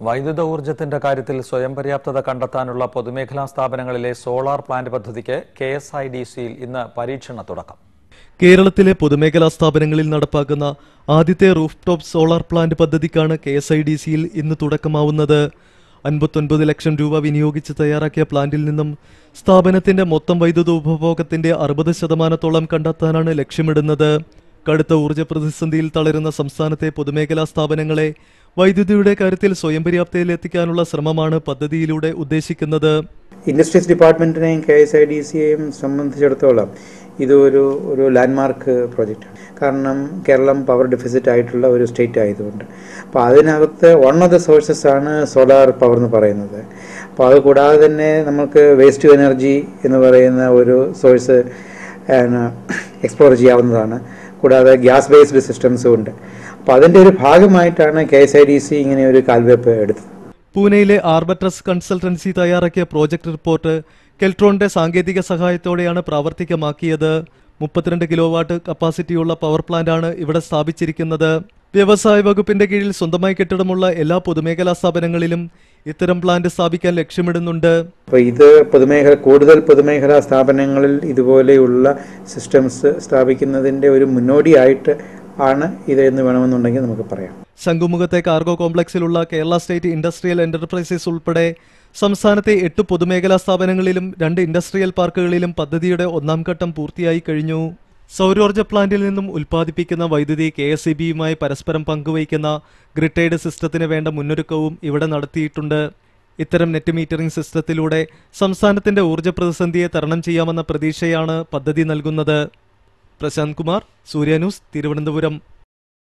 വൈദ്യുത ഊർജ്ജത്തിന്റെ കാര്യത്തിൽ സ്വയം പര്യാപ്തത കണ്ടെത്താനുള്ള പൊതുമേഖലാ സ്ഥാപനങ്ങളിലെ സോളാർ പ്ലാന്റ് പദ്ധതിക്ക് KSIDCയിൽ ഇന്ന് പരീക്ഷണ തുടക്കം. കേരളത്തിലെ പൊതുമേഖലാ സ്ഥാപനങ്ങളിൽ നടപ്പാക്കുന്ന ആദ്യത്തെ റൂഫ് ടോപ്പ് സോളാർ പ്ലാന്റ് പദ്ധതിക്കാണ് KSIDCയിൽ ഇന്ന് തുടക്കമാവുന്നത്. 59 ലക്ഷം രൂപ വിനിയോഗിച്ച് തയ്യാറാക്കിയ പ്ലാന്റിൽ നിന്നും സ്ഥാപനത്തിന്റെ മൊത്തം വൈദ്യുത ഉപഭോഗത്തിന്റെ 60% കണ്ടെത്താനാണ് ലക്ഷ്യമിടുന്നത്. കടുത്ത ഊർജ്ജ പ്രതിസന്ധിയിൽ തളരുന്ന സംസ്ഥാനത്തെ പൊതുമേഖലാ സ്ഥാപനങ്ങളെ വൈദ്യുതിയുടെ കാര്യത്തിൽ സ്വയം പര്യാപ്തതയിലെത്തിക്കാനുള്ള ശ്രമമാണ് പദ്ധതിയിലൂടെ ഉദ്ദേശിക്കുന്നത്. ഇൻഡസ്ട്രീസ് ഡിപ്പാർട്ട്മെന്റിനെയും KSIDCയെയും സംബന്ധിച്ചിടത്തോളം ഇത് ഒരു ലാൻഡ്മാർക്ക് പ്രോജക്റ്റാണ്. കാരണം കേരളം പവർ ഡെഫിസിറ്റ് ആയിട്ടുള്ള ഒരു സ്റ്റേറ്റ് ആയതുകൊണ്ട്. അപ്പോൾ അതിനകത്ത് വൺ ഓഫ് ദ സോഴ്സസ് ആണ് സോളാർ പവർ എന്ന് പറയുന്നത്. അപ്പോൾ അത് കൂടാതെ തന്നെ നമുക്ക് വേസ്റ്റ് ടു എനർജി എന്ന് പറയുന്ന ഒരു സോഴ്സ് എക്സ്പ്ലോർ ചെയ്യാവുന്നതാണ്. കൂടാതെ ഗ്യാസ് ബേസ്ഡ് സിസ്റ്റംസും ഉണ്ട്. അപ്പോൾ അതിൻ്റെ ഒരു ഭാഗമായിട്ടാണ് KSIDC ഇങ്ങനെ ഒരു കാൽവെപ്പ് എടുത്തത്. പൂനെയിലെ ആർബട്രസ് കൺസൾട്ടൻസി തയ്യാറാക്കിയ പ്രോജക്ട് റിപ്പോർട്ട് കെൽട്രോണിന്റെ സാങ്കേതിക സഹായത്തോടെയാണ് പ്രാവർത്തികമാക്കിയത്. 32 കിലോവാട്ട് കപ്പാസിറ്റിയുള്ള പവർ പ്ലാന്റാണ് ഇവിടെ സ്ഥാപിച്ചിരിക്കുന്നത്. വ്യവസായ വകുപ്പിന്റെ കീഴിൽ സ്വന്തമായി കെട്ടിടമുള്ള എല്ലാ പൊതുമേഖലാ സ്ഥാപനങ്ങളിലും ഇത്തരം പ്ലാന്റ് സ്ഥാപിക്കാൻ ലക്ഷ്യമിടുന്നുണ്ട്. അപ്പോൾ ഇത് കൂടുതൽ പൊതുമേഖലാ സ്ഥാപനങ്ങളിൽ ഇതുപോലെയുള്ള സിസ്റ്റംസ് സ്ഥാപിക്കുന്നതിന്റെ ഒരു മുന്നോടിയായിട്ട് ആണ് ഇത് എന്ന് വേണമെന്നുണ്ടെങ്കിൽ നമുക്ക് പറയാം. ശംഖുമുഖത്തെ കാർഗോ കോംപ്ലക്സിലുള്ള കേരള സ്റ്റേറ്റ് ഇൻഡസ്ട്രിയൽ എന്റർപ്രൈസസ് ഉൾപ്പെടെ സംസ്ഥാനത്തെ 8 പൊതുമേഖലാ സ്ഥാപനങ്ങളിലും 2 ഇൻഡസ്ട്രിയൽ പാർക്കുകളിലും പദ്ധതിയുടെ 1ാം ഘട്ടം പൂർത്തിയായി കഴിഞ്ഞു. സൗരോർജ്ജ പ്ലാന്റിൽ നിന്നും ഉൽപ്പാദിപ്പിക്കുന്ന വൈദ്യുതി KSEBയുമായി പരസ്പരം പങ്കുവയ്ക്കുന്ന ഗ്രിഡ് സിസ്റ്റത്തിന് വേണ്ട മുന്നൊരുക്കവും ഇവിടെ നടത്തിയിട്ടുണ്ട്. ഇത്തരം നെറ്റ് മീറ്ററിംഗ് സിസ്റ്റത്തിലൂടെ സംസ്ഥാനത്തിന്റെ ഊർജ്ജ പ്രതിസന്ധിയെ തരണം ചെയ്യാമെന്ന പ്രതീക്ഷയാണ് പദ്ധതി നൽകുന്നത്. പ്രശാന്ത് കുമാർ, സൂര്യ ന്യൂസ്, തിരുവനന്തപുരം.